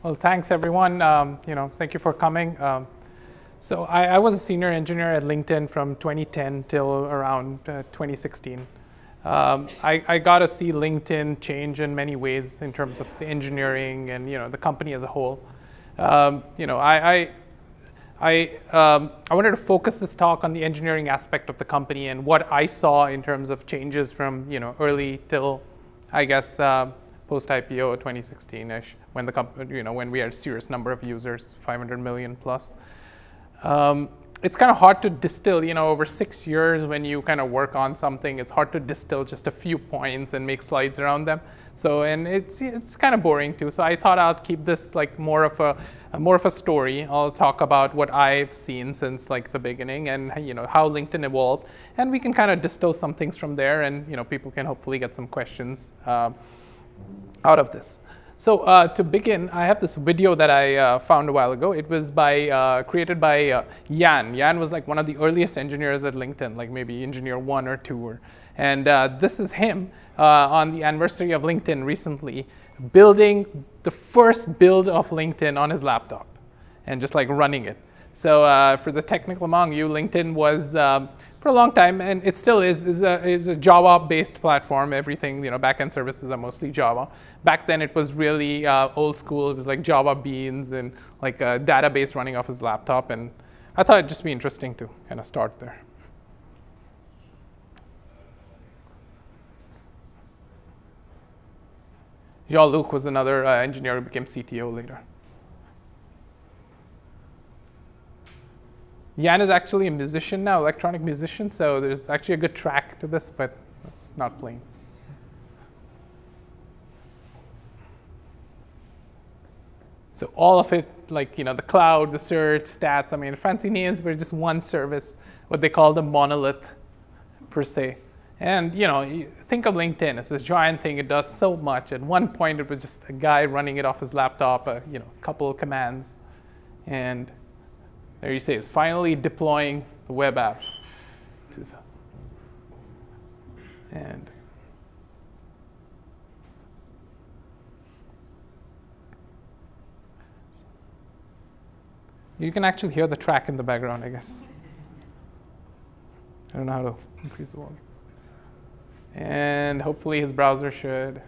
Well, thanks everyone. Thank you for coming. So I was a senior engineer at LinkedIn from 2010 till around 2016. I got to see LinkedIn change in many ways in terms of the engineering and the company as a whole. I wanted to focus this talk on the engineering aspect of the company and what I saw in terms of changes from early till I guess post-IPO 2016ish, when the company when we had a serious number of users, 500 million plus. It's kind of hard to distill, over 6 years when you kind of work on something, it's hard to distill just a few points and make slides around them. So, and it's kind of boring too. So I thought I'll keep this like more of a story. I'll talk about what I've seen since like the beginning and how LinkedIn evolved, and we can kind of distill some things from there, and people can hopefully get some questions out of this. So to begin, I have this video that I found a while ago. It was created by Jan. Jan was like one of the earliest engineers at LinkedIn, like maybe engineer 1 or 2. And this is him on the anniversary of LinkedIn recently, building the first build of LinkedIn on his laptop and just like running it. So for the technical among you, LinkedIn was for a long time, and it still is a Java-based platform. Everything, backend services are mostly Java. Back then, it was really old school. It was like Java beans and like a database running off his laptop. And I thought it'd just be interesting to kind of start there. Jean-Luc was another engineer who became CTO later. Jan is actually a musician now, electronic musician, so there's actually a good track to this, but it's not playing. So all of it, like the cloud, the search, stats, I mean, fancy names, but just one service, what they call the monolith per se. And you think of LinkedIn, it's this giant thing, it does so much. At one point, it was just a guy running it off his laptop, a couple of commands, and there you see, it's finally deploying the web app. And you can actually hear the track in the background, I guess. I don't know how to increase the volume. And hopefully his browser should.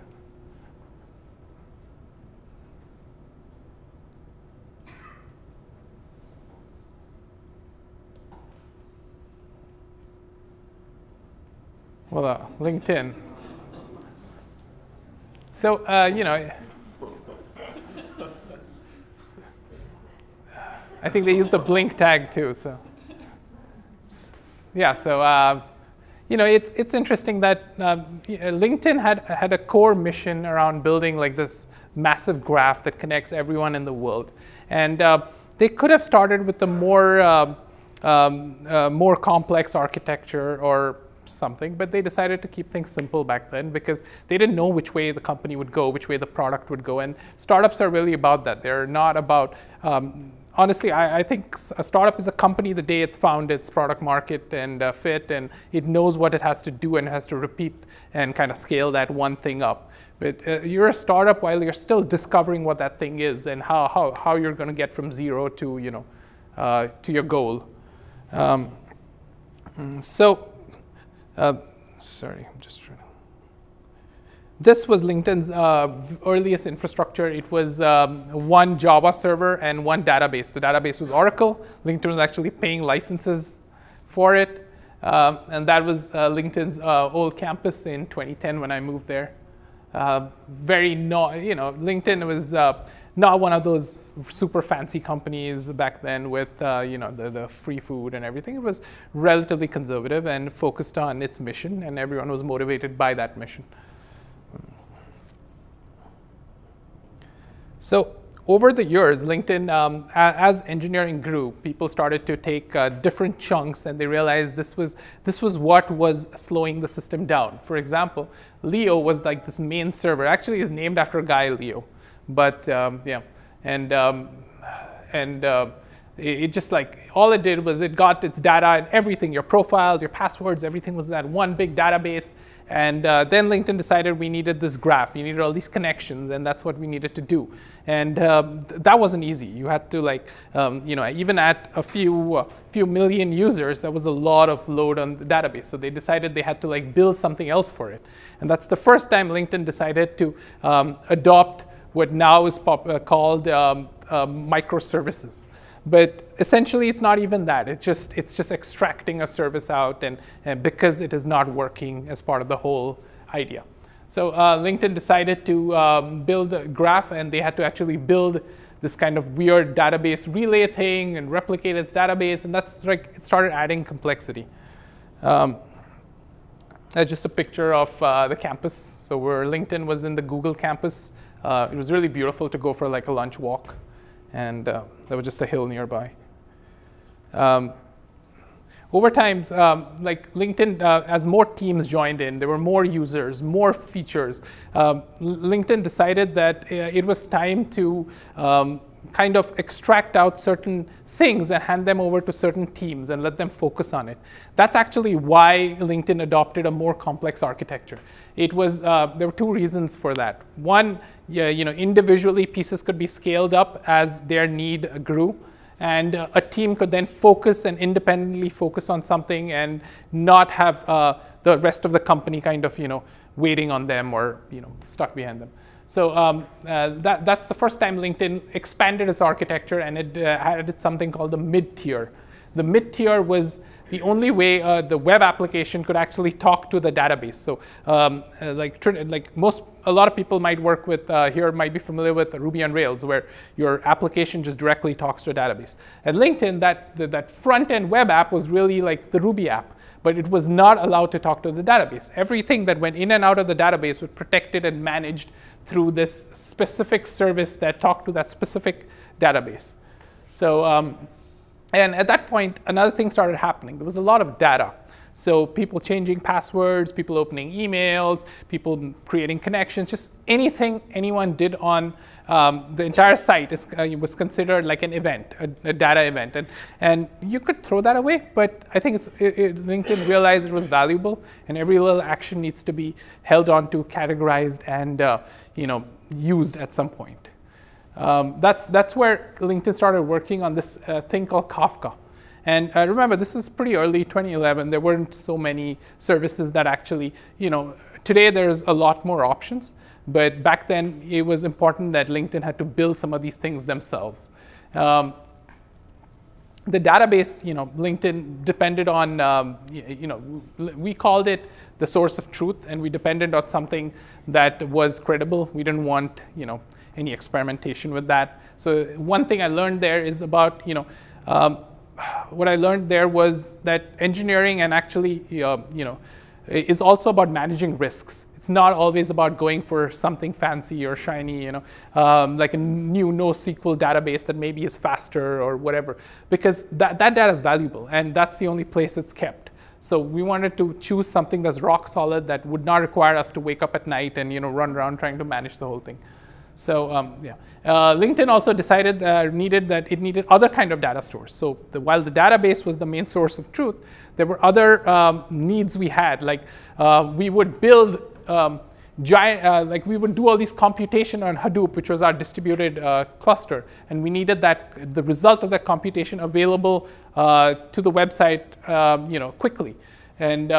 Well, LinkedIn. So, I think they use the blink tag too. So, yeah. So, it's interesting that LinkedIn had a core mission around building like this massive graph that connects everyone in the world, and they could have started with the more complex architecture or something, but they decided to keep things simple back then because they didn't know which way the company would go, which way the product would go. And startups are really about that. They're not about, honestly, I think a startup is a company the day it's found its product market and fit, and it knows what it has to do and it has to repeat and kind of scale that one thing up. But you're a startup while you're still discovering what that thing is and how you're going to get from zero to, to your goal. Sorry, I'm just trying to. This was LinkedIn's earliest infrastructure. It was one Java server and one database. The database was Oracle. LinkedIn was actually paying licenses for it. And that was LinkedIn's old campus in 2010 when I moved there. LinkedIn was not one of those super fancy companies back then with the free food and everything. It was relatively conservative and focused on its mission, and everyone was motivated by that mission. So over the years, LinkedIn, as engineering grew, people started to take different chunks, and they realized this was what was slowing the system down. For example, Leo was like this main server. Actually, it's named after a guy, Leo. But yeah, and it just like, all it did was it got its data and everything, your profiles, your passwords, everything was in that one big database. And then LinkedIn decided we needed this graph. You needed all these connections, and that's what we needed to do. And that wasn't easy. You had to like, even at a few million users, that was a lot of load on the database. So they decided they had to like build something else for it. And that's the first time LinkedIn decided to adopt what now is called microservices. But essentially, it's not even that. It's just extracting a service out, and because it is not working as part of the whole idea. So LinkedIn decided to build a graph, and they had to actually build this kind of weird database relay thing and replicate its database, and that's like it started adding complexity. That's just a picture of the campus. So where LinkedIn was in the Google campus, it was really beautiful to go for like a lunch walk. And there was just a hill nearby. Over time, like LinkedIn, as more teams joined in, there were more users, more features. LinkedIn decided that it was time to kind of extract out certain things and hand them over to certain teams and let them focus on it. That's actually why LinkedIn adopted a more complex architecture. It was there were two reasons for that. One, individually pieces could be scaled up as their need grew, and a team could then focus and independently focus on something and not have the rest of the company kind of waiting on them or stuck behind them. So that's the first time LinkedIn expanded its architecture, and it added something called the mid-tier. The mid-tier was the only way the web application could actually talk to the database. So a lot of people might work with here might be familiar with Ruby on Rails, where your application just directly talks to a database. At LinkedIn, that front-end web app was really like the Ruby app, but it was not allowed to talk to the database. Everything that went in and out of the database was protected and managed through this specific service that talked to that specific database. So, and at that point, another thing started happening. There was a lot of data. So people changing passwords, people opening emails, people creating connections, just anything anyone did on the entire site was considered like an event, a data event. And you could throw that away, but I think LinkedIn realized it was valuable, and every little action needs to be held on to, categorized, and used at some point. That's where LinkedIn started working on this thing called Kafka. And remember, this is pretty early, 2011. There weren't so many services that actually, today there's a lot more options. But back then, it was important that LinkedIn had to build some of these things themselves. The database, LinkedIn depended on, we called it the source of truth, and we depended on something that was credible. We didn't want, any experimentation with that. So one thing I learned there is about, what I learned there was that engineering and actually, is also about managing risks. It's not always about going for something fancy or shiny, like a new NoSQL database that maybe is faster or whatever, because that data is valuable, and that's the only place it's kept. So we wanted to choose something that's rock solid that would not require us to wake up at night and run around trying to manage the whole thing. So LinkedIn also decided that it needed other kind of data stores. So while the database was the main source of truth, there were other needs we had. Like we would build we would do all these computation on Hadoop, which was our distributed cluster, and we needed the result of that computation available to the website, quickly. And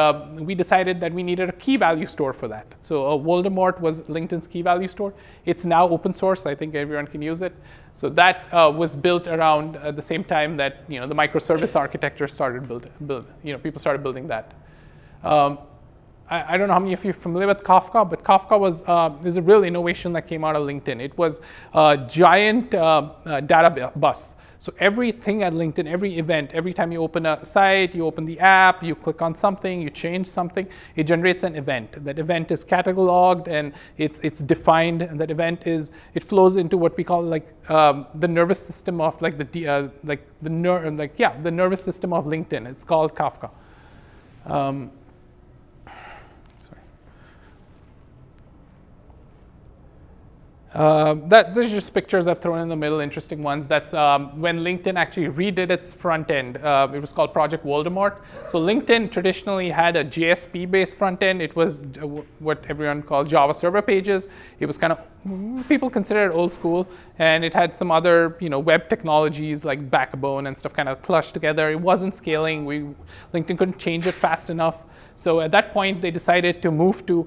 we decided that we needed a key value store for that. So Waldo was LinkedIn's key value store. It's now open source. I think everyone can use it. So that was built around the same time that the microservice architecture started people started building that. I don't know how many of you are familiar with Kafka, but Kafka is a real innovation that came out of LinkedIn. It was a giant data bus. So everything at LinkedIn, every event, every time you open a site, you open the app, you click on something, you change something, it generates an event. That event is cataloged and it's defined, and that event it flows into what we call the nervous system of the nervous system of LinkedIn. It's called Kafka. These are just pictures I've thrown in the middle, interesting ones. That's when LinkedIn actually redid its front end. It was called Project Waldo. So LinkedIn traditionally had a JSP-based front end. It was what everyone called Java server pages. It was kind of, people consider it old school, and it had some other web technologies like Backbone and stuff kind of clushed together. It wasn't scaling. LinkedIn couldn't change it fast enough. So at that point, they decided to move to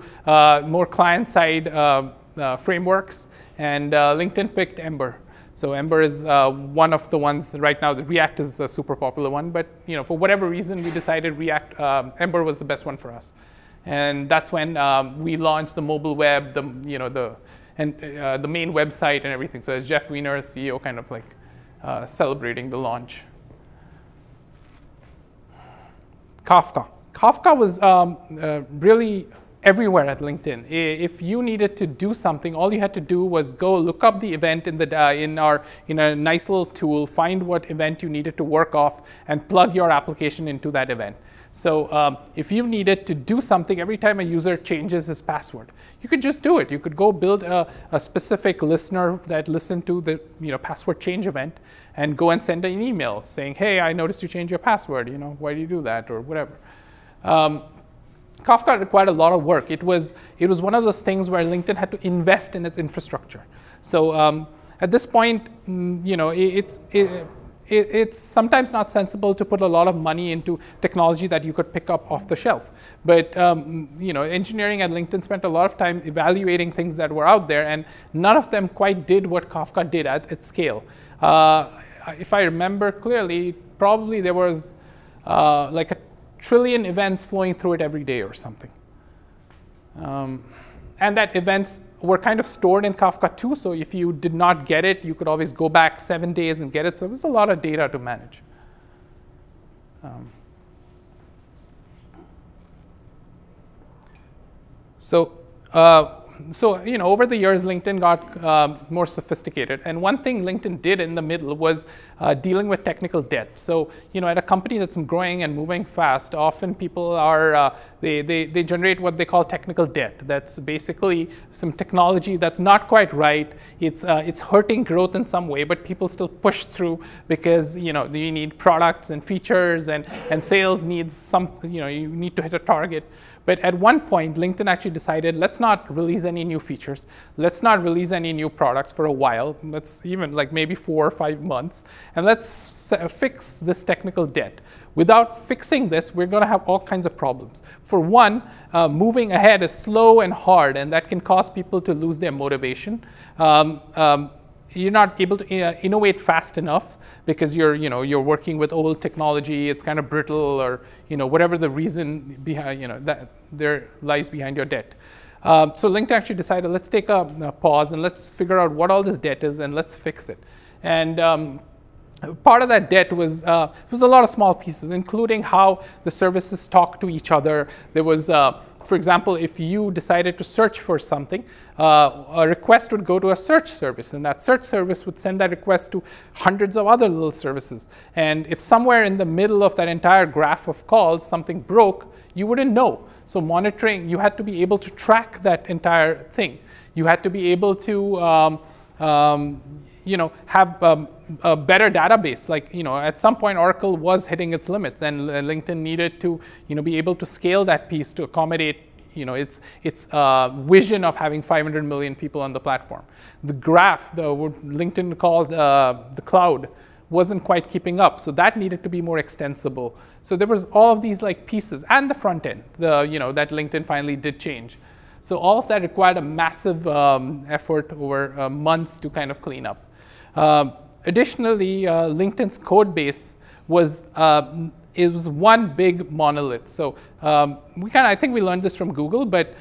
more client-side frameworks, and LinkedIn picked Ember. So Ember is one of the ones right now. The React is a super popular one, but for whatever reason, we decided Ember was the best one for us, and that's when we launched the mobile web, the main website and everything. So as Jeff Weiner, CEO, kind of like celebrating the launch. Kafka. Kafka was really everywhere at LinkedIn. If you needed to do something, all you had to do was go look up the event in a nice little tool, find what event you needed to work off, and plug your application into that event. So if you needed to do something every time a user changes his password, you could just do it. You could go build a specific listener that listened to the password change event and go and send an email saying, hey, I noticed you changed your password. Why do you do that, or whatever. Kafka required a lot of work. It was one of those things where LinkedIn had to invest in its infrastructure. So at this point, it's sometimes not sensible to put a lot of money into technology that you could pick up off the shelf. But engineering at LinkedIn spent a lot of time evaluating things that were out there, and none of them quite did what Kafka did at its scale. If I remember clearly, probably there was like a trillion events flowing through it every day or something. And that events were kind of stored in Kafka too, so if you did not get it, you could always go back 7 days and get it. So it was a lot of data to manage. So over the years, LinkedIn got more sophisticated. And one thing LinkedIn did in the middle was dealing with technical debt. So at a company that's growing and moving fast, often people are, they generate what they call technical debt. That's basically some technology that's not quite right. It's hurting growth in some way, but people still push through because you need products and features, and sales needs some, you need to hit a target. But at one point, LinkedIn actually decided, let's not release any new features. Let's not release any new products for a while. Let's even like maybe 4 or 5 months. And let's fix this technical debt. Without fixing this, we're going to have all kinds of problems. For one, moving ahead is slow and hard, and that can cause people to lose their motivation. You're not able to innovate fast enough because you're working with old technology. It's kind of brittle, or whatever the reason behind that there lies behind your debt. So LinkedIn actually decided, let's take a pause and let's figure out what all this debt is and let's fix it. And part of that debt was a lot of small pieces, including how the services talk to each other. There was for example, if you decided to search for something, a request would go to a search service, and that search service would send that request to hundreds of other little services. And if somewhere in the middle of that entire graph of calls something broke, you wouldn't know. So monitoring, you had to be able to track that entire thing. You had to be able to have a better database. Like, at some point Oracle was hitting its limits, and LinkedIn needed to, be able to scale that piece to accommodate, its vision of having 500 million people on the platform. The graph, what LinkedIn called the cloud, wasn't quite keeping up, so that needed to be more extensible. So there was all of these like pieces, and the front end, that LinkedIn finally did change. So all of that required a massive effort over months to kind of clean up. Additionally, LinkedIn's code base was it was one big monolith. So I think we learned this from Google, but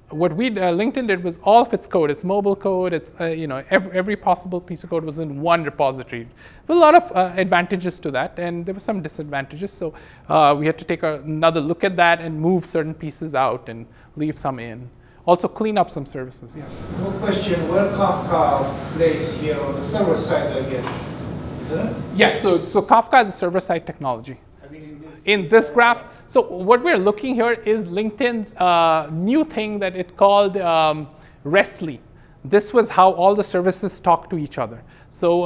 what LinkedIn did was all of its code, its mobile code, its every possible piece of code was in one repository. With a lot of advantages to that, and there were some disadvantages. So we had to take another look at that and move certain pieces out and leave some in. Also clean up some services, yes. No question, where Kafka plays here on the server side, I guess, isn't it? Yes, so Kafka is a server-side technology. In this graph, so what we're looking here is LinkedIn's new thing that it called Restly. this was how all the services talk to each other. So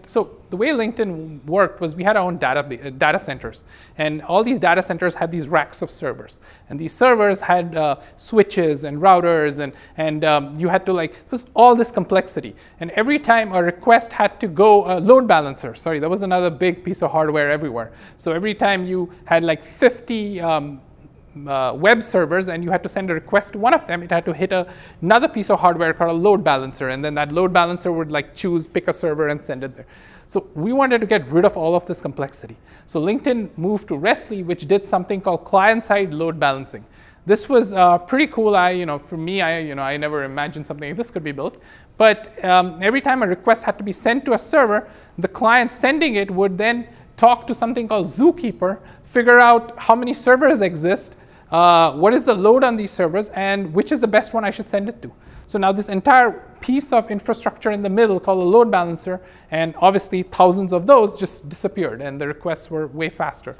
so the way LinkedIn worked was we had our own data centers. And all these data centers had these racks of servers. And these servers had switches and routers, and you had to it was all this complexity. And every time a request had to go, load balancer, sorry, that was another big piece of hardware everywhere. So every time you had 50 web servers and you had to send a request to one of them, it had to hit another piece of hardware called a load balancer, and then that load balancer would pick a server and send it there. So we wanted to get rid of all of this complexity. So LinkedIn moved to RESTly, which did something called client-side load balancing. This was pretty cool. For me, I never imagined something like this could be built. But every time a request had to be sent to a server, the client sending it would then talk to something called Zookeeper, figure out how many servers exist, what is the load on these servers, and which is the best one I should send it to. So now this entire piece of infrastructure in the middle called a load balancer, and obviously thousands of those just disappeared, and the requests were way faster.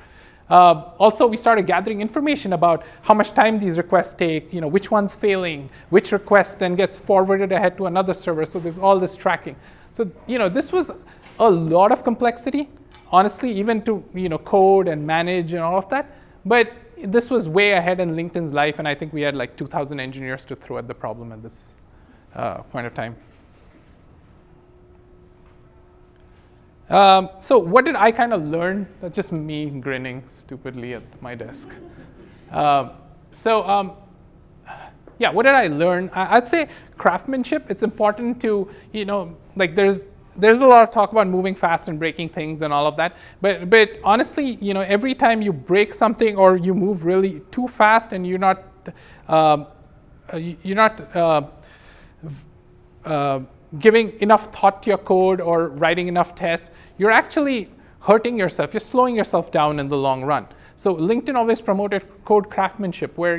Also, we started gathering information about how much time these requests take, which one's failing, which request then gets forwarded ahead to another server. So there's all this tracking. So this was a lot of complexity, honestly, even to code and manage and all of that. But this was way ahead in LinkedIn's life, and I think we had 2,000 engineers to throw at the problem at this point of time. So what did I kind of learn? That's just me grinning stupidly at my desk. Yeah, what did I learn? I'd say craftsmanship. It's important to, there's a lot of talk about moving fast and breaking things and all of that. But honestly, every time you break something or you move really too fast and you're not giving enough thought to your code or writing enough tests, you're actually hurting yourself. You're slowing yourself down in the long run. So LinkedIn always promoted code craftsmanship, where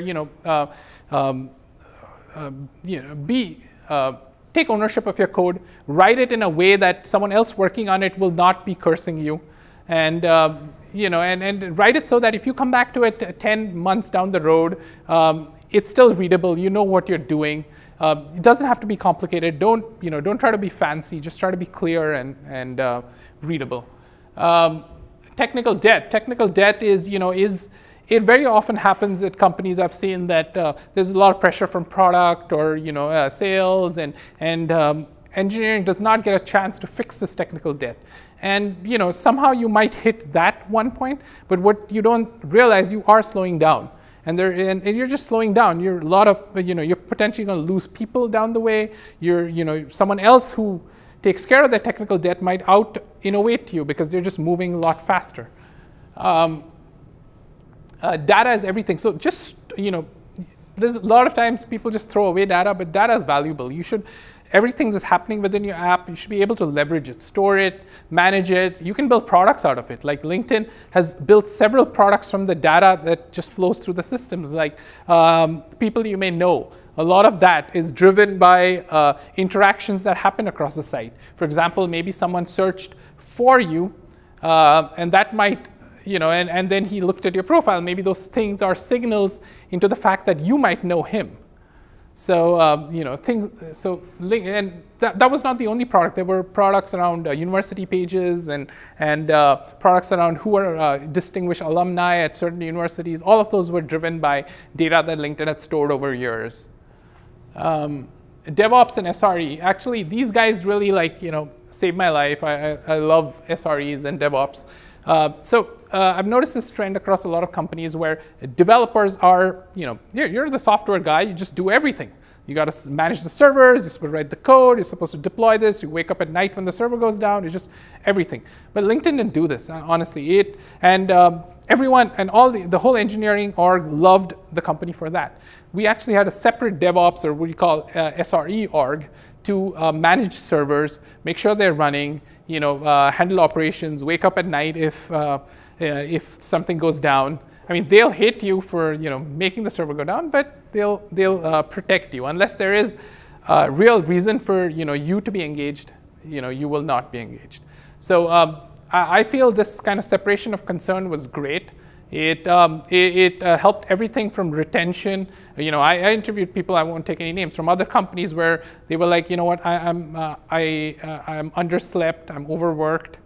take ownership of your code, write it in a way that someone else working on it will not be cursing you, and and write it so that if you come back to it 10 months down the road, it's still readable. You know what you're doing. It doesn't have to be complicated. Don't try to be fancy. Just try to be clear and readable. Technical debt. Technical debt is it very often happens at companies. I've seen that there's a lot of pressure from product or sales, and engineering does not get a chance to fix this technical debt. And somehow you might hit that one point, but what you don't realize, you are slowing down. And you're just slowing down. You're you're potentially going to lose people down the way. Someone else who takes care of their technical debt might out-innovate you because they're just moving a lot faster. Data is everything. So just, there's a lot of times people just throw away data, but data is valuable. Everything that's happening within your app, you should be able to leverage it, store it, manage it. You can build products out of it. Like LinkedIn has built several products from the data that just flows through the systems, like people you may know. A lot of that is driven by interactions that happen across the site. For example, maybe someone searched for you, and that might, and then he looked at your profile. Maybe those things are signals into the fact that you might know him. So, that was not the only product. There were products around university pages and products around who are distinguished alumni at certain universities. All of those were driven by data that LinkedIn had stored over years. DevOps and SRE. Actually, these guys really saved my life. I love SREs and DevOps. I've noticed this trend across a lot of companies where developers are, you're the software guy, you just do everything. You got to manage the servers, you're supposed to write the code, you're supposed to deploy this, you wake up at night when the server goes down, it's just everything. But LinkedIn didn't do this, honestly. Everyone and the whole engineering org loved the company for that. We actually had a separate DevOps, or what you call SRE org, to manage servers, make sure they're running, handle operations, wake up at night if something goes down. I mean, they'll hate you for making the server go down, but they'll protect you. Unless there is a real reason for you to be engaged, you will not be engaged. So I feel this kind of separation of concern was great. It helped everything from retention. You know, I interviewed people, I won't take any names, from other companies where they were like, you know what, I'm underslept, I'm overworked,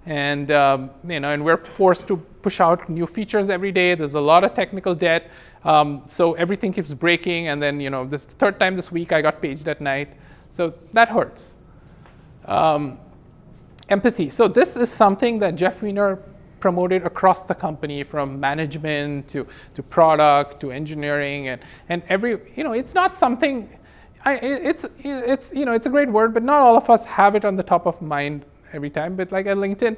and you know, and we're forced to push out new features every day. There's a lot of technical debt, so everything keeps breaking. And then, you know, this third time this week I got paged at night, so that hurts. Empathy. So this is something that Jeff Weiner promoted across the company, from management to product to engineering, and every, you know, it's not something, it's you know, it's a great word, but not all of us have it on the top of mind every time. But like at LinkedIn,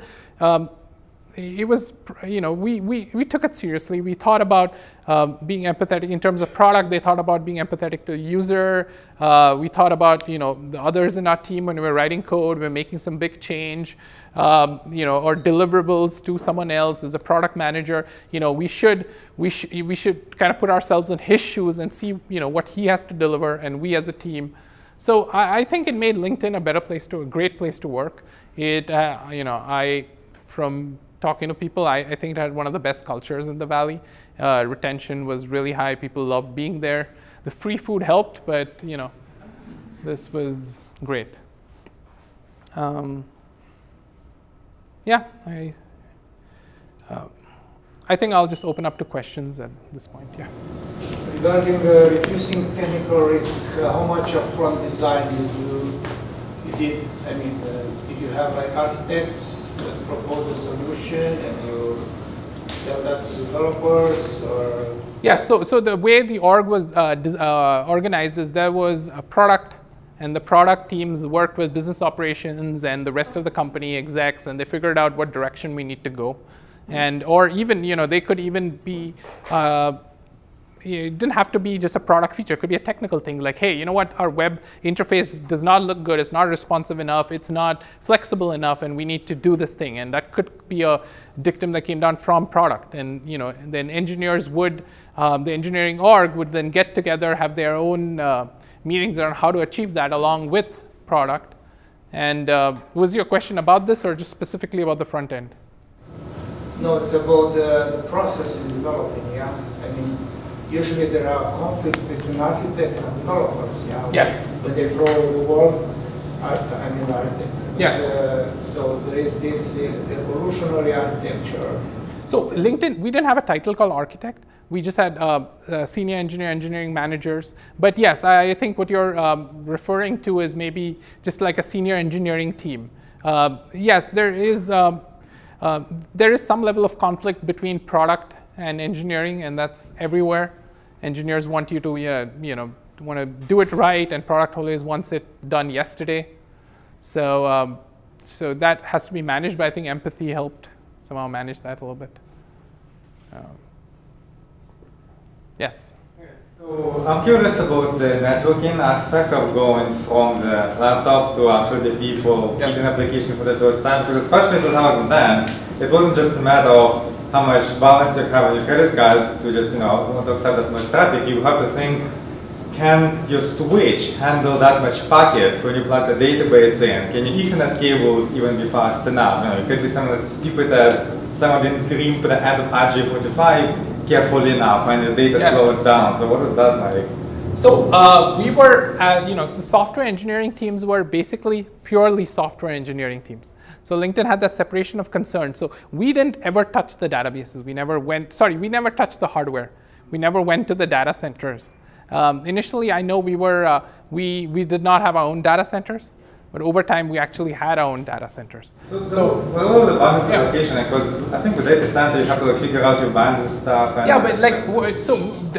it was, you know, we took it seriously. We thought about being empathetic in terms of product. They thought about being empathetic to the user. We thought about, you know, the others in our team when we were writing code, we were making some big change, you know, or deliverables to someone else as a product manager. You know, we should kind of put ourselves in his shoes and see, you know, what he has to deliver, and we as a team. So I think it made LinkedIn a great place to work. It, you know, from talking to people, I think it had one of the best cultures in the Valley. Retention was really high. People loved being there. The free food helped, but, you know, this was great. Yeah, I think I'll just open up to questions at this point. Yeah. Regarding reducing technical risk, how much upfront design you did? I mean, did you have like architects that propose a solution and you sell that to developers, or? Yeah, so the way the org was organized is there was a product, and the product teams worked with business operations and the rest of the company execs, and they figured out what direction we need to go. And, or even, you know, they could even be, it didn't have to be just a product feature. It could be a technical thing, like, hey, you know what, our web interface does not look good, it's not responsive enough, it's not flexible enough, and we need to do this thing. And that could be a dictum that came down from product. And, you know, and then engineers would, the engineering org would then get together, have their own meetings on how to achieve that along with product. And was your question about this, or just specifically about the front end? No, it's about the process in developing, yeah? I mean, usually there are conflicts between architects and developers, yeah? Yes. When they throw the word, I mean architects. Yes. So there is this evolutionary architecture. So LinkedIn, we didn't have a title called architect. We just had senior engineer, engineering managers. But yes, I think what you're referring to is maybe just like a senior engineering team. Yes, there is some level of conflict between product and engineering, and that's everywhere. Engineers want you to, you know, want to do it right, and product always wants it done yesterday. So, so that has to be managed, but I think empathy helped somehow manage that a little bit. Yes? So I'm curious about the networking aspect of going from the laptop to actually the people using application for the first time, because especially in 2010, it wasn't just a matter of how much balance you have on your credit card to just, you know, not to accept that much traffic. You have to think, can your switch handle that much packets when you plug the database in? Can your Ethernet cables even be fast enough? You know, it could be something as stupid as someone didn't crimp the end of RJ45 carefully enough and the data slows down. So what was that like? So we were, you know, the software engineering teams were basically purely software engineering teams. So LinkedIn had that separation of concern. So we didn't ever touch the databases. We never went, we never touched the hardware. We never went to the data centers. Initially, I know we were, we did not have our own data centers, but over time, we actually had our own data centers. So what was the bandwidth allocation? Because I think with data center, you have to like, figure out your bandwidth stuff. And yeah, but like, so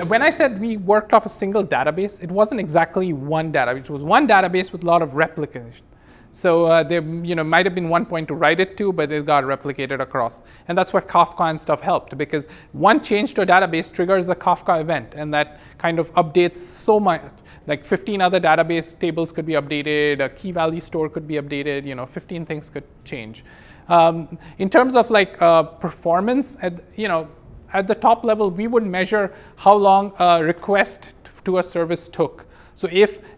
when I said we worked off a single database, it wasn't exactly one database. It was one database with a lot of replication. So there, you know, might have been one point to write it to, but it got replicated across. And that's where Kafka and stuff helped, because one change to a database triggers a Kafka event, and that kind of updates so much. Like 15 other database tables could be updated, a key value store could be updated, you know, 15 things could change. In terms of like performance, you know, at the top level, we would measure how long a request to a service took. So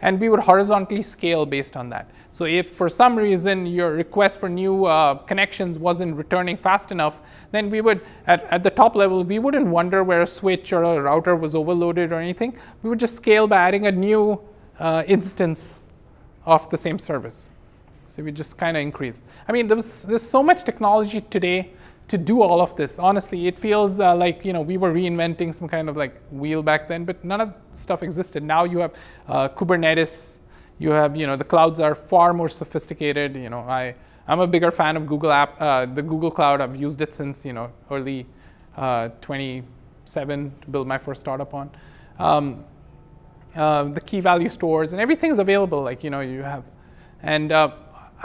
and we would horizontally scale based on that. So if for some reason your request for new connections wasn't returning fast enough, then we would, at the top level, we wouldn't wonder where a switch or a router was overloaded or anything. We would just scale by adding a new instance of the same service. So we just kind of increase. I mean, there's so much technology today to do all of this. Honestly, it feels like we were reinventing some kind of like wheel back then, but none of the stuff existed. Now you have Kubernetes. You have, the clouds are far more sophisticated. I'm a bigger fan of Google the Google Cloud. I've used it since, early 27 to build my first startup on. The key value stores and everything's available. Like, you have, and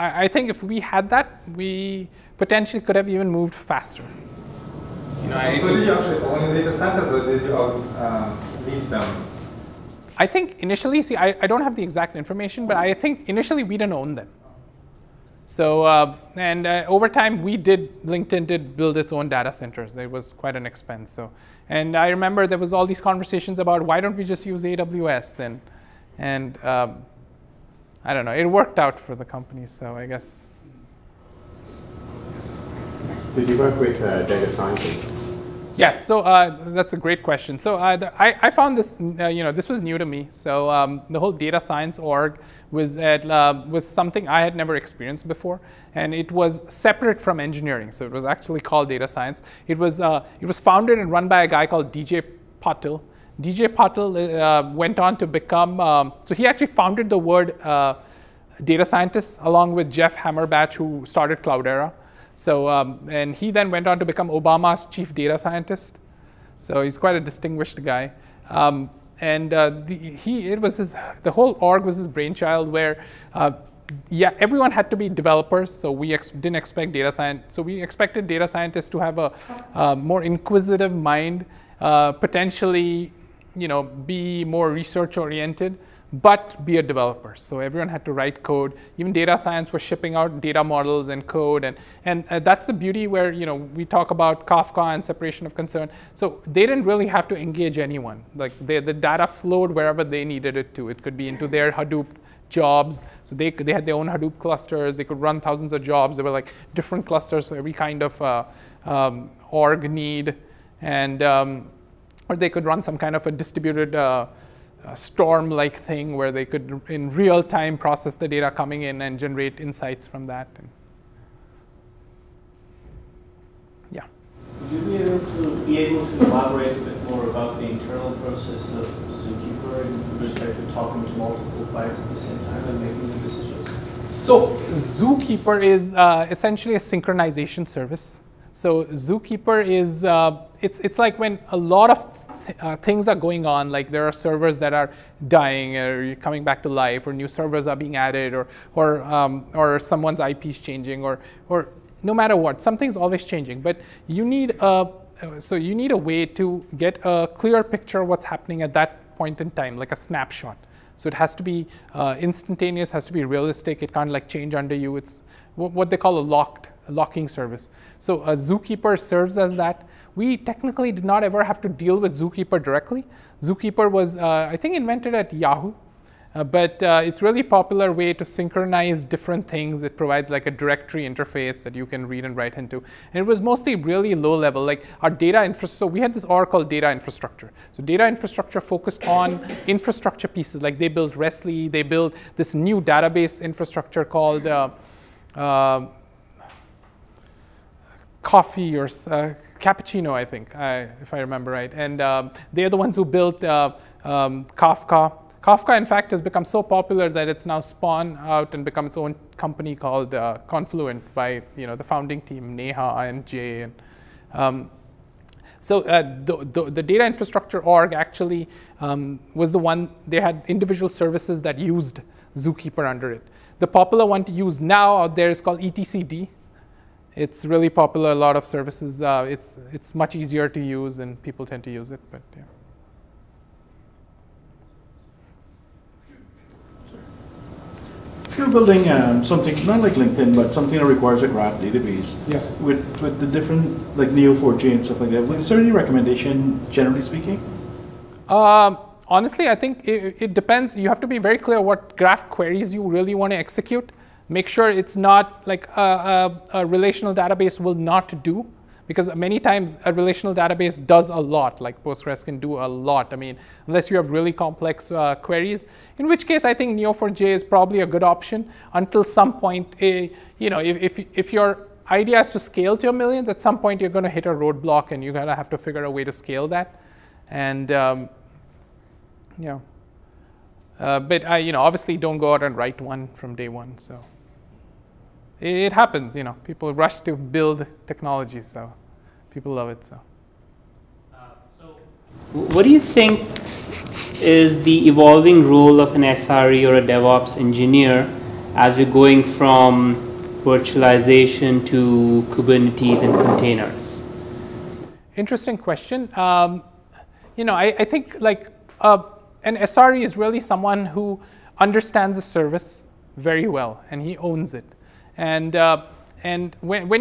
I think if we had that, we potentially could have even moved faster. So did you actually own data centers, or did you lease them? I think initially, I don't have the exact information, but I think initially we didn't own them. So, over time, LinkedIn did build its own data centers. It was quite an expense. So, and I remember there was all these conversations about why don't we just use AWS, and I don't know, it worked out for the company, so I guess, yes. Did you work with data scientists? Yes, so that's a great question. So I found this, this was new to me. So the whole data science org was something I had never experienced before, and it was separate from engineering. So it was actually called data science. It was founded and run by a guy called DJ Patil. DJ Patil went on to become, so he actually founded the word data scientist along with Jeff Hammerbatch, who started Cloudera. So, and he then went on to become Obama's chief data scientist. So he's quite a distinguished guy. The whole org was his brainchild where, everyone had to be developers. So we didn't expect data science. So we expected data scientists to have a more inquisitive mind, potentially, be more research oriented, but be a developer. So everyone had to write code. Even data science was shipping out data models and code. And that's the beauty where, we talk about Kafka and separation of concern. So they didn't really have to engage anyone. Like the data flowed wherever they needed it to. It could be into their Hadoop jobs. So they had their own Hadoop clusters. They could run thousands of jobs. There were like different clusters for every kind of org need. And or they could run some kind of a distributed Storm-like thing where they could, in real time, process the data coming in and generate insights from that. And yeah. Would you be able to elaborate a bit more about the internal process of Zookeeper in respect to talking to multiple clients at the same time and making the decisions? So Zookeeper is essentially a synchronization service. So Zookeeper is, it's like when a lot of things are going on, like there are servers that are dying or coming back to life, or new servers are being added, or someone's IP is changing, or no matter what, something's always changing. But you need a way to get a clear picture of what's happening at that point in time, like a snapshot. So it has to be instantaneous, has to be realistic. It can't like change under you. It's what they call a locking service. So a Zookeeper serves as that. We technically did not ever have to deal with Zookeeper directly. Zookeeper was, I think, invented at Yahoo, but it's really popular way to synchronize different things. It provides like a directory interface that you can read and write into. And it was mostly really low level, like our data infrastructure. So we had this org called data infrastructure. So data infrastructure focused on infrastructure pieces, like they built RESTly, they built this new database infrastructure called Coffee or Cappuccino, I think, if I remember right. And they're the ones who built Kafka. Kafka, in fact, has become so popular that it's now spawned out and become its own company called Confluent by the founding team, Neha and Jay. So the data infrastructure org actually was the one, they had individual services that used Zookeeper under it. The popular one to use now out there is called etcd. It's really popular, a lot of services. It's much easier to use and people tend to use it, but yeah. If you're building something, not like LinkedIn, but something that requires a graph database, yes, with the different, like Neo4j and stuff like that, is there any recommendation, generally speaking? honestly, I think it depends. You have to be very clear what graph queries you really want to execute. Make sure it's not like a relational database will not do, because many times a relational database does a lot, like Postgres can do a lot. I mean, unless you have really complex queries, in which case I think Neo4j is probably a good option until some point. If your idea is to scale to millions, at some point you're going to hit a roadblock and you're going to have to figure a way to scale that. And but obviously don't go out and write one from day one. So it happens, people rush to build technology, so people love it. So what do you think is the evolving role of an SRE or a DevOps engineer as we're going from virtualization to Kubernetes and containers? Interesting question. I think like an SRE is really someone who understands a service very well and he owns it. And when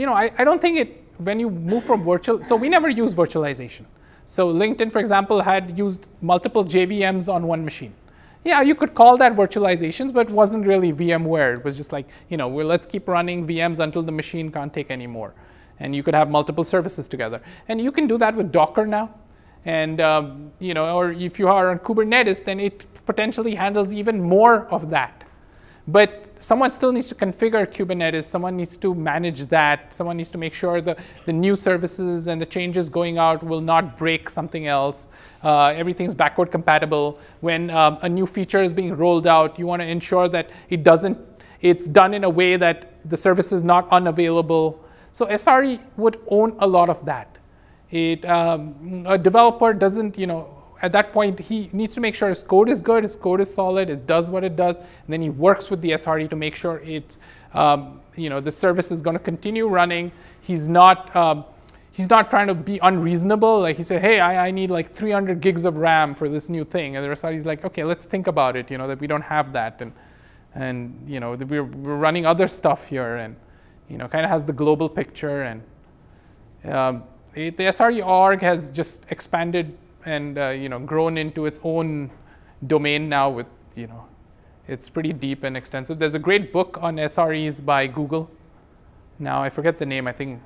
I don't think when you move from virtual, so we never use virtualization. So LinkedIn, for example, had used multiple JVMs on one machine. Yeah, you could call that virtualizations, but it wasn't really VMware. It was just like, let's keep running VMs until the machine can't take any more. And you could have multiple services together. And you can do that with Docker now. And, or if you are on Kubernetes, then it potentially handles even more of that. But someone still needs to configure Kubernetes. Someone needs to manage that. Someone needs to make sure the new services and the changes going out will not break something else. Everything's backward compatible. When a new feature is being rolled out, you want to ensure that it's done in a way that the service is not unavailable. So SRE would own a lot of that. A developer doesn't, at that point, he needs to make sure his code is good, his code is solid, it does what it does, and then he works with the SRE to make sure it's, the service is going to continue running. He's not trying to be unreasonable. Like he said, hey, I need like 300 gigs of RAM for this new thing, and the SRE's like, okay, let's think about it. That we don't have that, and we're running other stuff here, and kind of has the global picture, and the SRE org has just expanded and grown into its own domain now with, it's pretty deep and extensive. There's a great book on SREs by Google. Now I forget the name, I think.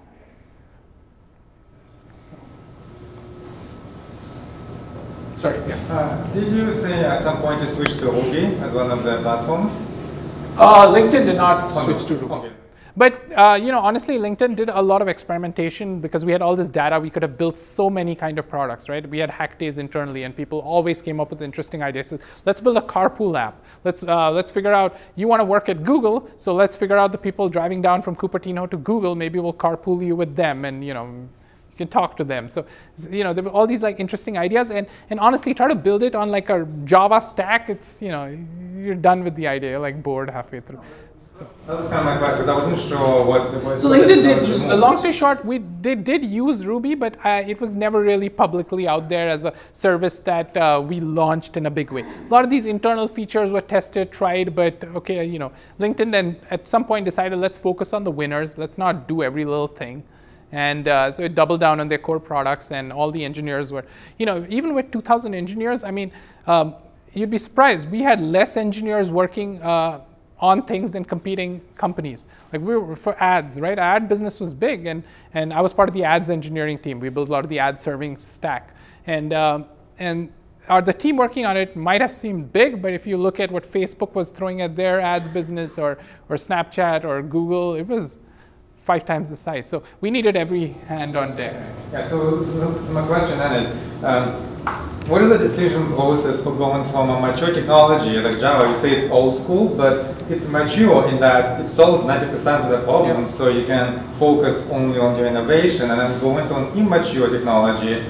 Sorry, yeah. Did you say at some point to switch to Ruby as one of the platforms? LinkedIn did not switch to Ruby. Okay. But honestly, LinkedIn did a lot of experimentation because we had all this data. We could have built so many kind of products, right? We had hack days internally, and people always came up with interesting ideas. So let's build a carpool app. Let's figure out, you want to work at Google, so let's figure out the people driving down from Cupertino to Google. Maybe we'll carpool you with them, and you can talk to them. So there were all these like interesting ideas, and honestly, try to build it on like a Java stack. It's you're done with the idea. You're like bored halfway through. So that was kind of my question, because I wasn't sure what. So LinkedIn did. Long story short, they did use Ruby, but it was never really publicly out there as a service that we launched in a big way. A lot of these internal features were tested, tried, but okay, LinkedIn then at some point decided, let's focus on the winners. Let's not do every little thing. And so it doubled down on their core products, and all the engineers were, even with 2,000 engineers, I mean, you'd be surprised. We had less engineers working on things than competing companies. Like we were for ads, right? Our ad business was big, and I was part of the ads engineering team. We built a lot of the ad serving stack. And the team working on it might have seemed big, but if you look at what Facebook was throwing at their ads business, or Snapchat or Google, it was 5 times the size. So we needed every hand on deck. Yeah, so my question then is, what is the decision process for going from a mature technology like Java? You say it's old school, but it's mature in that it solves 90% of the problems, so you can focus only on your innovation, and then go into an immature technology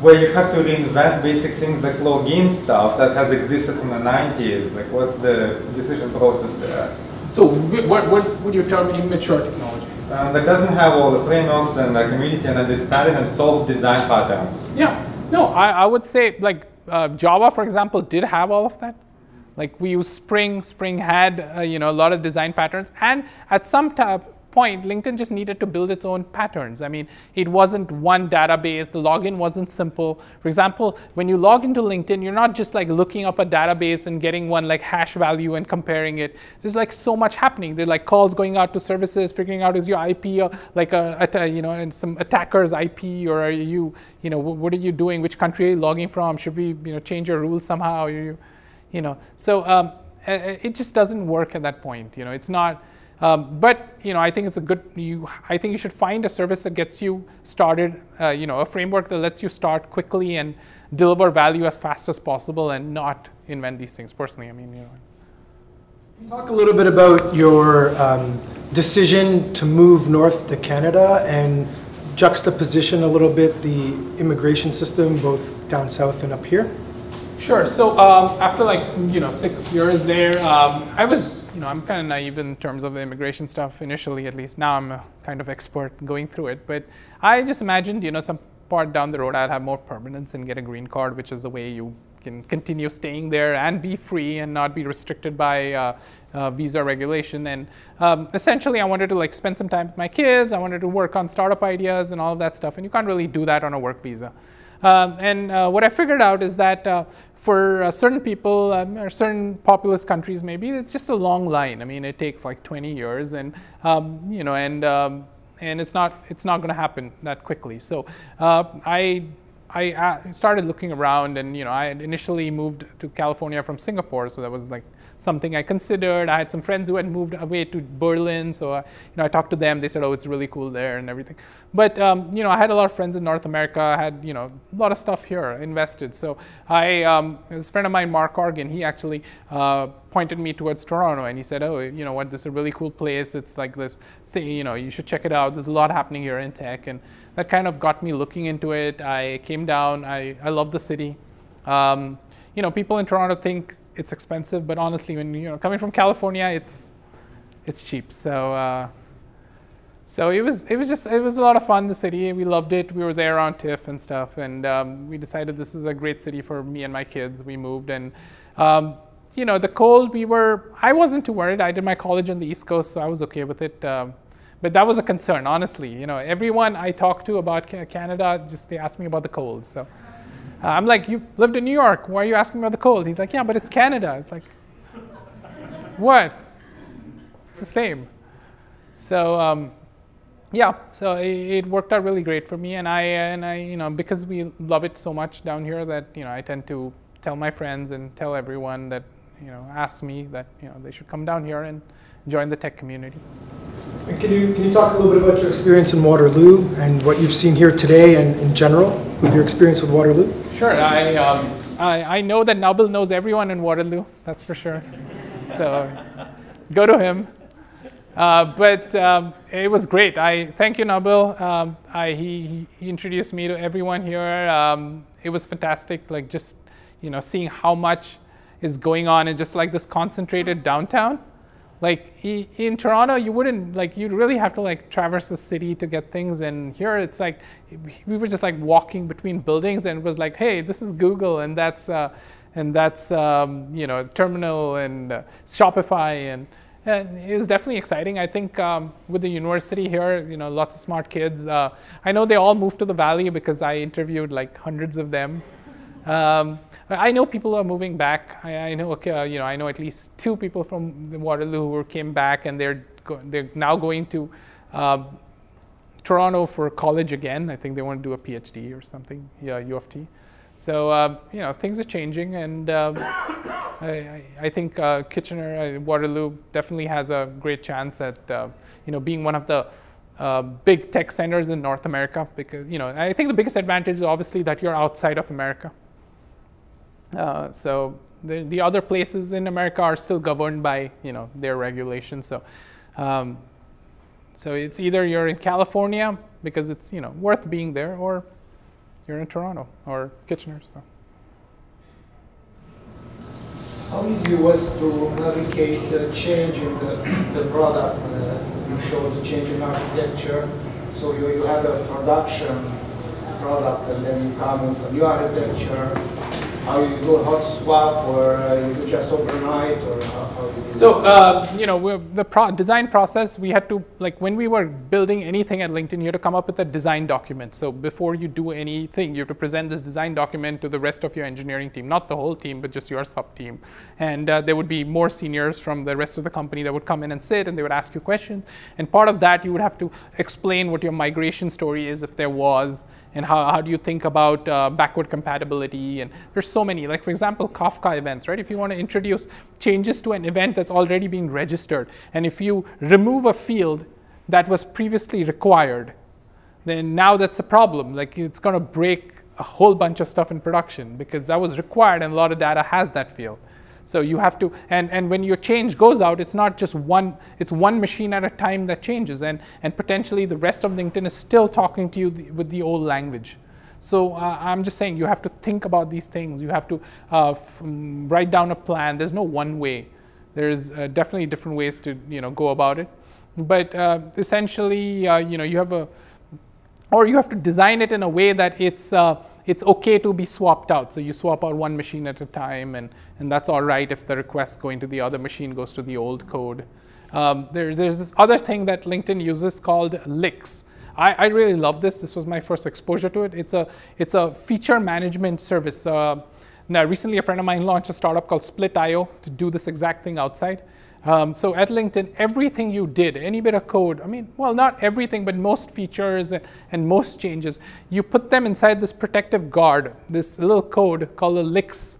where you have to reinvent basic things like login stuff that has existed in the 90s. Like, what's the decision process there? So what would you term immature technology? That doesn't have all the frameworks and the community and understanding and solve design patterns. Yeah, no, I would say like Java, for example, did have all of that. Like we use Spring. Spring had a lot of design patterns, and at some point, LinkedIn just needed to build its own patterns. I mean, it wasn't one database. The login wasn't simple. For example, when you log into LinkedIn, you're not just like looking up a database and getting one like hash value and comparing it. There's like so much happening. There are like calls going out to services, figuring out is your IP like and some attacker's IP, or are you, what are you doing? Which country are you logging from? Should we, change your rules somehow? So it just doesn't work at that point. It's not. But I think it's a good. I think you should find a service that gets you started. A framework that lets you start quickly and deliver value as fast as possible, and not invent these things. Personally, I mean, Can you talk a little bit about your decision to move north to Canada and juxtaposition a little bit the immigration system both down south and up here? Sure. So after 6 years there, I was, I'm kind of naive in terms of the immigration stuff initially, at least. Now I'm a kind of expert going through it. But I just imagined, some part down the road I'd have more permanence and get a green card, which is the way you can continue staying there and be free and not be restricted by visa regulation. And essentially, I wanted to spend some time with my kids. I wanted to work on startup ideas and all of that stuff. And you can't really do that on a work visa. What I figured out is that for certain people or certain populous countries, maybe it's just a long line. I mean, it takes like 20 years, and and it's not going to happen that quickly. So I started looking around, and I had initially moved to California from Singapore, so that was like something I considered. I had some friends who had moved away to Berlin, so I talked to them. They said, "Oh, it's really cool there," and everything. But I had a lot of friends in North America. I had a lot of stuff here invested. So this friend of mine, Mark Organ, he actually pointed me towards Toronto, and he said, "Oh, what? This is a really cool place. It's like this thing. You should check it out. There's a lot happening here in tech." And that kind of got me looking into it. I came down. I love the city. People in Toronto think it's expensive, but honestly, when coming from California, it's cheap. So it was a lot of fun. The city, we loved it. We were there on TIFF and stuff, and we decided this is a great city for me and my kids. We moved, and the cold, I wasn't too worried. I did my college on the East Coast, so I was okay with it. But that was a concern, honestly. Everyone I talked to about Canada, they asked me about the cold. So I'm like, "You lived in New York. Why are you asking me about the cold?" He's like, "Yeah, but it's Canada." It's like, what? It's the same. So so it worked out really great for me, and I because we love it so much down here that I tend to tell my friends and tell everyone that asks me that they should come down here and join the tech community. And can you talk a little bit about your experience in Waterloo and what you've seen here today and in general with your experience with Waterloo? Sure. I know that Nabil knows everyone in Waterloo. That's for sure. So go to him. But it was great. I thank you, Nabil. He introduced me to everyone here. It was fantastic. Like just seeing how much is going on in just like this concentrated downtown. Like in Toronto, you wouldn't you'd really have to traverse the city to get things, and here it's like we were just walking between buildings, and it was like, hey, this is Google, and that's Terminal and Shopify, and it was definitely exciting. I think with the university here, lots of smart kids. I know they all moved to the Valley because I interviewed hundreds of them. I know people are moving back. I know I know at least 2 people from Waterloo who came back, and they're now going to Toronto for college again. I think they want to do a PhD or something. Yeah, U of T. So things are changing, and I think Kitchener, Waterloo definitely has a great chance at being one of the big tech centers in North America, because I think the biggest advantage is obviously that you're outside of America. So the other places in America are still governed by their regulations. So so it's either you're in California because it's worth being there, or you're in Toronto or Kitchener. So how easy was to navigate the change in the product? You showed the change in architecture. So you had a production product, and then you come with a new architecture. How you do a hot swap, or you do just overnight, or how you do So, you know, the design process, we had to, like, when we were building anything at LinkedIn, you had to come up with a design document. So before you do anything, you have to present this design document to the rest of your engineering team, not the whole team, but just your sub-team. And there would be more seniors from the rest of the company that would come in and sit, and they would ask you questions. And part of that, you would have to explain what your migration story is, if there was, and how do you think about backward compatibility. And there's so many, like, for example, Kafka events, right? If you want to introduce changes to an event that's already being registered, and if you remove a field that was previously required, then now that's a problem. Like, it's going to break a whole bunch of stuff in production because that was required and a lot of data has that field. So you have to, and when your change goes out, it's not just one, it's one machine at a time that changes, and potentially the rest of LinkedIn is still talking to you with the old language. So I'm just saying you have to think about these things. You have to write down a plan. There's no one way. There's definitely different ways to, you know, go about it. But essentially, you know, you have a, or you have to design it in a way that it's okay to be swapped out. So you swap out one machine at a time, and that's all right if the request going to the other machine goes to the old code. There's this other thing that LinkedIn uses called licks. I really love this. This was my first exposure to it. It's a feature management service. Now, recently, a friend of mine launched a startup called Split.io to do this exact thing outside. So at LinkedIn, everything you did, any bit of code, I mean, well, not everything, but most features and most changes, you put them inside this protective guard, this little code called a licks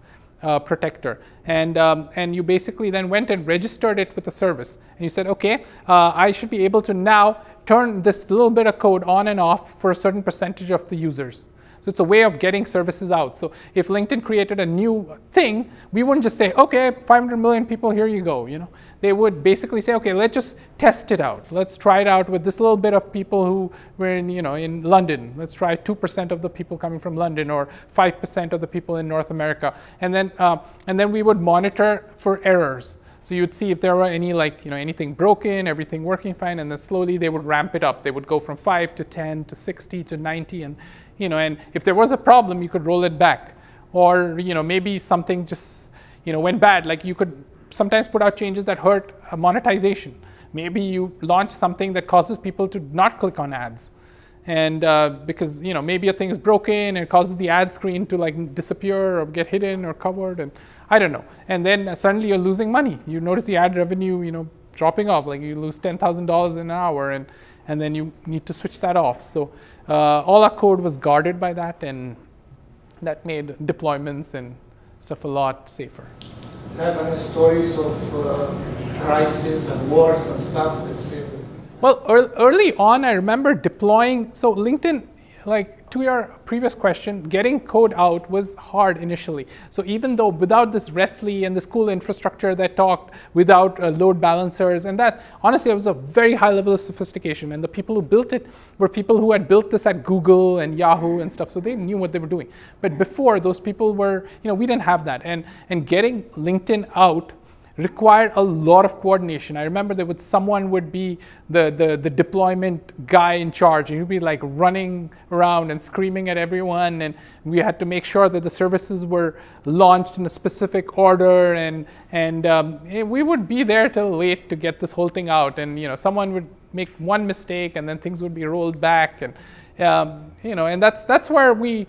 protector. And you basically then went and registered it with the service. And you said, okay, I should be able to now turn this little bit of code on and off for a certain percentage of the users. So it's a way of getting services out. So if LinkedIn created a new thing, we wouldn't just say, okay, 500 million people, here you go. You know, they would basically say, okay, let's just test it out. Let's try it out with this little bit of people who were in, you know, in London. Let's try 2% of the people coming from London, or 5% of the people in North America. And then we would monitor for errors. So you would see if there were any, like, you know, anything broken, everything working fine, and then slowly they would ramp it up. They would go from 5 to 10 to 60 to 90, and, you know, and if there was a problem, you could roll it back. Or, you know, maybe something just, you know, went bad. Like, you could sometimes put out changes that hurt monetization. Maybe you launch something that causes people to not click on ads. And because, you know, maybe a thing is broken and it causes the ad screen to, like, disappear or get hidden or covered, and I don't know. And then suddenly you're losing money. You notice the ad revenue, you know, dropping off. Like, you lose $10,000 in an hour, and then you need to switch that off. So all our code was guarded by that, and that made deployments and stuff a lot safer. Do you have any stories of crises and wars and stuff? Well, early on, I remember deploying. So LinkedIn, like, to your previous question, getting code out was hard initially. So even though without this RESTly and this cool infrastructure that talked, without load balancers, and that, honestly, it was a very high level of sophistication. And the people who built it were people who had built this at Google and Yahoo and stuff. So they knew what they were doing. But before, those people were, you know, we didn't have that. And getting LinkedIn out required a lot of coordination. I remember someone would be the deployment guy in charge, and he'd be, like, running around and screaming at everyone, and we had to make sure that the services were launched in a specific order, and we would be there till late to get this whole thing out. And, you know, someone would make one mistake, and then things would be rolled back, and you know, and that's where you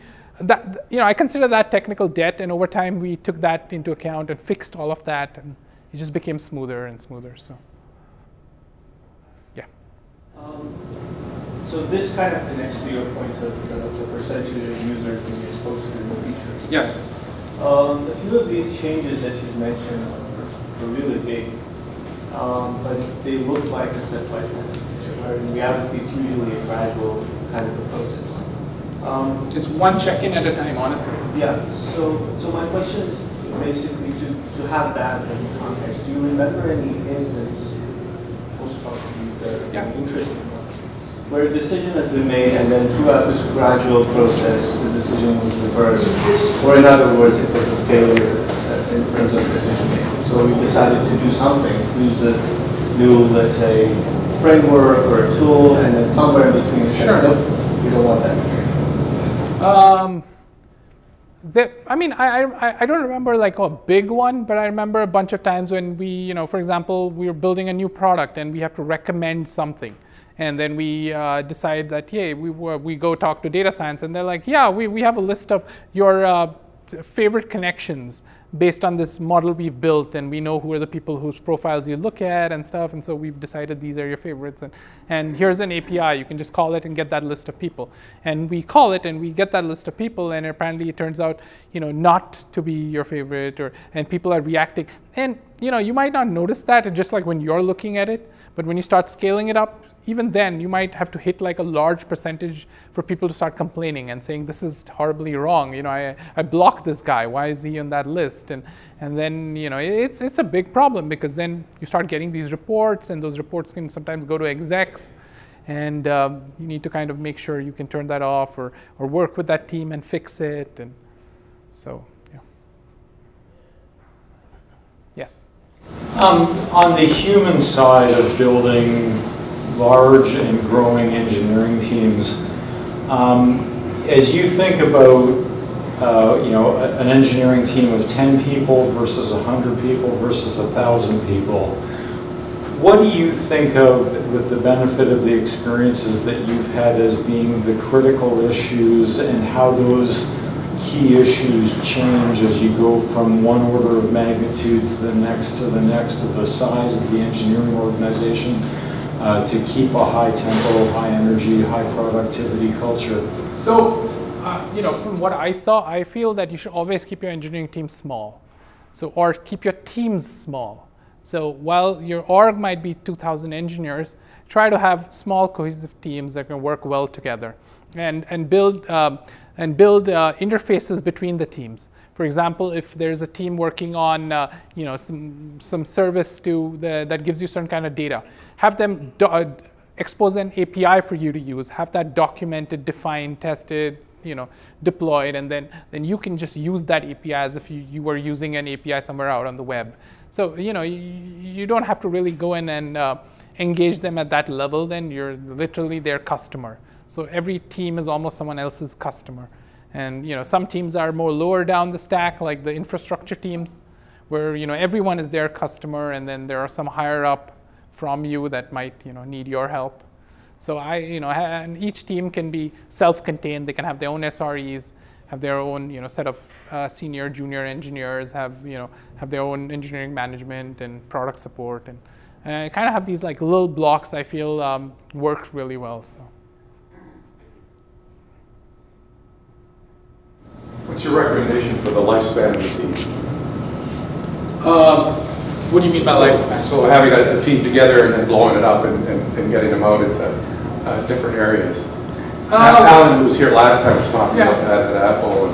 know, I consider that technical debt, and over time we took that into account and fixed all of that, and it just became smoother and smoother. So, yeah. So this kind of connects to your point of the percentage of users being exposed to new features. Yes. A few of these changes that you've mentioned are really big, but they look like a step-by-step, where in reality it's usually a gradual kind of a process. It's one check-in at a time, honestly. Yeah. So my question is basically to have that as a context. Do you remember any instance, most probably the interesting ones, where a decision has been made and then throughout this gradual process the decision was reversed, or in other words, it was a failure in terms of decision making? So we decided to do something, use a new, let's say, framework or a tool, and then somewhere in between, we said, nope, we don't want that. I don't remember like a big one, but I remember a bunch of times when we, for example, we were building a new product and we have to recommend something. And then we decide that, yeah, we go talk to data science, and they're like, yeah, we have a list of your favorite connections based on this model we've built, and we know who are the people whose profiles you look at and stuff, and so we've decided these are your favorites, and here's an API, you can just call it and get that list of people. And we call it and we get that list of people, and apparently it turns out, not to be your favorite, and people are reacting. And you might not notice that just like when you're looking at it, but when you start scaling it up, even then you might have to hit like a large percentage for people to start complaining and saying this is horribly wrong. I blocked this guy. Why is he on that list? And then it's a big problem, because then you start getting these reports, and those reports can sometimes go to execs, and you need to kind of make sure you can turn that off or work with that team and fix it. And so yeah. Yes. On the human side of building large and growing engineering teams, as you think about an engineering team of 10 people versus 100 people versus 1,000 people, what do you think of with the benefit of the experiences that you've had as being the critical issues, and how those key issues change as you go from one order of magnitude to the next to the next of the size of the engineering organization to keep a high tempo, high energy, high productivity culture? So, from what I saw, I feel that you should always keep your engineering team small. Or keep your teams small. So while your org might be 2,000 engineers, try to have small cohesive teams that can work well together, and build interfaces between the teams. For example, if there's a team working on some service that gives you certain kind of data, have them expose an API for you to use. Have that documented, defined, tested, deployed, and then you can just use that API as if you were using an API somewhere out on the web. So you don't have to really go in and engage them at that level. Then you're literally their customer. So every team is almost someone else's customer. And some teams are more lower down the stack, like the infrastructure teams, where everyone is their customer, and then there are some higher up from you that might need your help. So and each team can be self-contained. They can have their own SREs, have their own set of senior, junior engineers, have their own engineering management and product support, and kind of have these like little blocks. I feel work really well. So. What's your recommendation for the lifespan of the team? What do you mean by lifespan? So having a team together and then blowing it up and getting them out into different areas. Alan, who was here last time, was talking about that at Apple.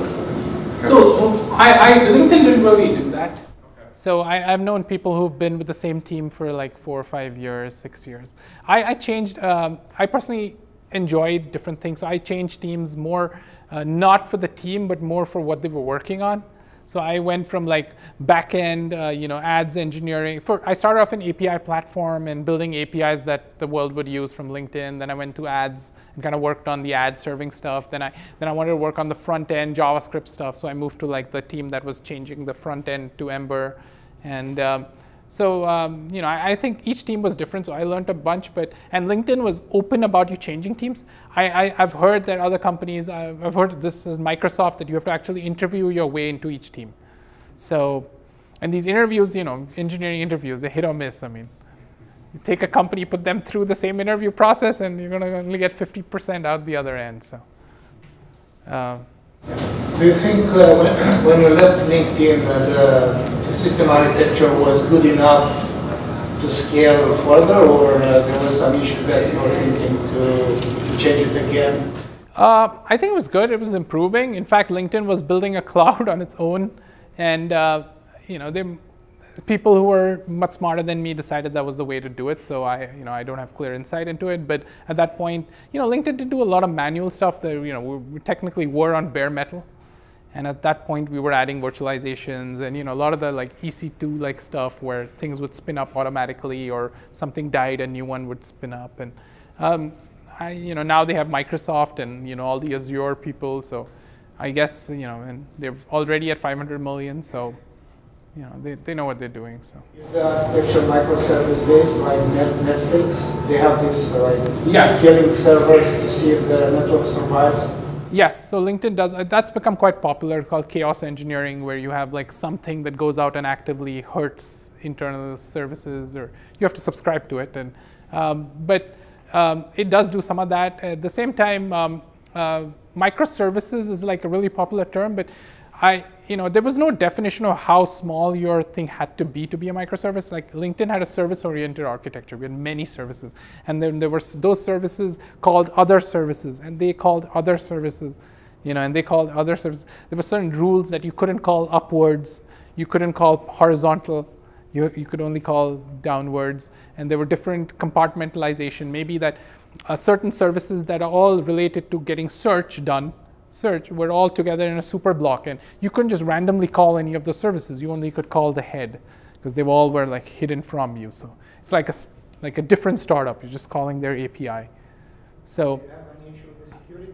So LinkedIn didn't really do that. So I've known people who've been with the same team for like 4 or 5 years, 6 years. I changed, I personally enjoyed different things. So I changed teams more, not for the team, but more for what they were working on. So I went from like back-end, ads engineering. I started off an API platform and building APIs that the world would use from LinkedIn. Then I went to ads and kind of worked on the ad serving stuff. Then I wanted to work on the front-end JavaScript stuff. So I moved to like the team that was changing the front-end to Ember. And I think each team was different. So I learned a bunch. And LinkedIn was open about you changing teams. I've heard that other companies, I've heard this is Microsoft, that you have to actually interview your way into each team. So, and these interviews, engineering interviews, they hit or miss. I mean, you take a company, put them through the same interview process, and you're going to only get 50% out the other end. So. Do you think when you left LinkedIn that the system architecture was good enough to scale further, or there was some issue that you were thinking to change it again? I think it was good. It was improving. In fact, LinkedIn was building a cloud on its own, and people who were much smarter than me decided that was the way to do it. So I don't have clear insight into it. But at that point, LinkedIn did do a lot of manual stuff that we technically were on bare metal. And at that point, we were adding virtualizations and a lot of the like EC2 like stuff where things would spin up automatically, or something died, a new one would spin up. And now they have Microsoft and all the Azure people. So I guess, and they're already at 500 million, so they know what they're doing. So is the architecture microservice based like Netflix? They have this yes. scaling servers to see if the network survives. Yes, so LinkedIn does. That's become quite popular. It's called chaos engineering, where you have like something that goes out and actively hurts internal services, or you have to subscribe to it. And but it does do some of that. At the same time, microservices is like a really popular term, but there was no definition of how small your thing had to be a microservice. Like LinkedIn had a service-oriented architecture. We had many services. And then there were those services called other services, and they called other services, and they called other services. There were certain rules that you couldn't call upwards, you couldn't call horizontal, you could only call downwards, and there were different compartmentalization. Maybe that certain services that are all related to getting search were all together in a super block, and you couldn't just randomly call any of the services. You only could call the head, because they all were like hidden from you. So it's like a different startup. You're just calling their API. So. Do you have any issue with the security?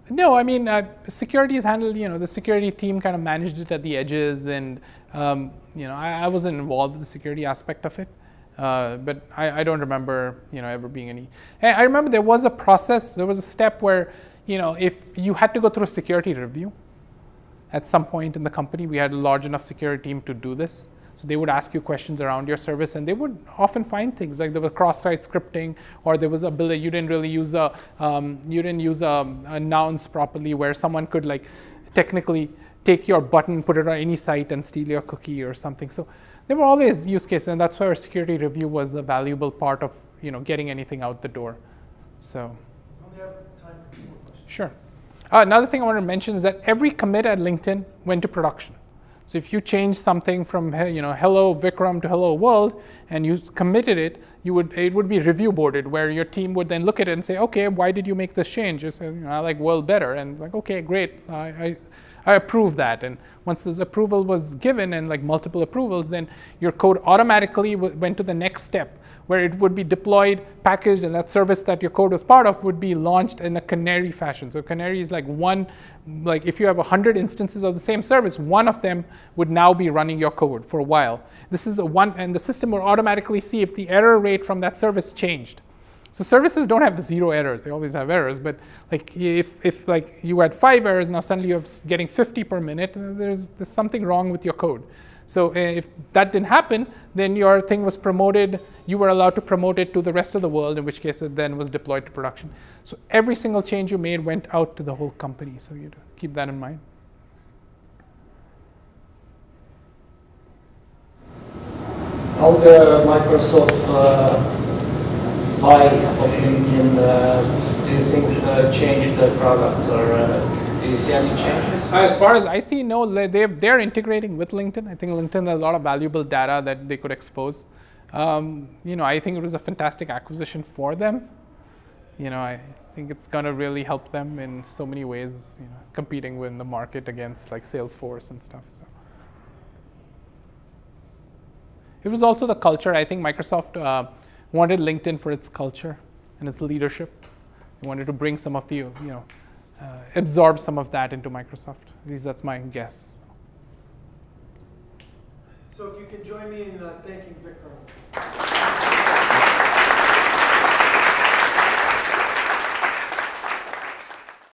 No, I mean security is handled. The security team kind of managed it at the edges, and I wasn't involved with the security aspect of it. But I don't remember, ever being any. I remember there was a process, there was a step where, if you had to go through a security review at some point in the company, we had a large enough security team to do this. So they would ask you questions around your service, and they would often find things like there was cross-site scripting, or there was a ability you didn't really use a nouns properly, where someone could like technically take your button, put it on any site, and steal your cookie or something. So there were always use cases, and that's why our security review was a valuable part of getting anything out the door. So. We only have time for 2 more questions. Sure. Another thing I want to mention is that every commit at LinkedIn went to production. So if you change something from hello Vikram to hello world, and you committed it, it would be review boarded, where your team would then look at it and say, okay, why did you make this change? You say, I like world better, and like, okay, great, I approve that. And once this approval was given, and like multiple approvals, then your code automatically went to the next step, where it would be deployed, packaged, and that service that your code was part of would be launched in a canary fashion. So canary is like if you have 100 instances of the same service, one of them would now be running your code for a while. This is and the system will automatically see if the error rate from that service changed. So services don't have 0 errors, they always have errors, but like if like you had 5 errors, now suddenly you're getting 50 per minute, there's something wrong with your code. So if that didn't happen, then your thing was promoted, you were allowed to promote it to the rest of the world, in which case it then was deployed to production. So every single change you made went out to the whole company, so you keep that in mind. How the Microsoft buy of LinkedIn, do you think changed the product, or do you see any changes? As far as I see, no. They're integrating with LinkedIn. I think LinkedIn has a lot of valuable data that they could expose. I think it was a fantastic acquisition for them. I think it's going to really help them in so many ways, competing in the market against like Salesforce and stuff. So. It was also the culture. I think Microsoft wanted LinkedIn for its culture and its leadership. They wanted to bring some of the, absorb some of that into Microsoft. At least that's my guess. So if you can join me in thanking Vikram.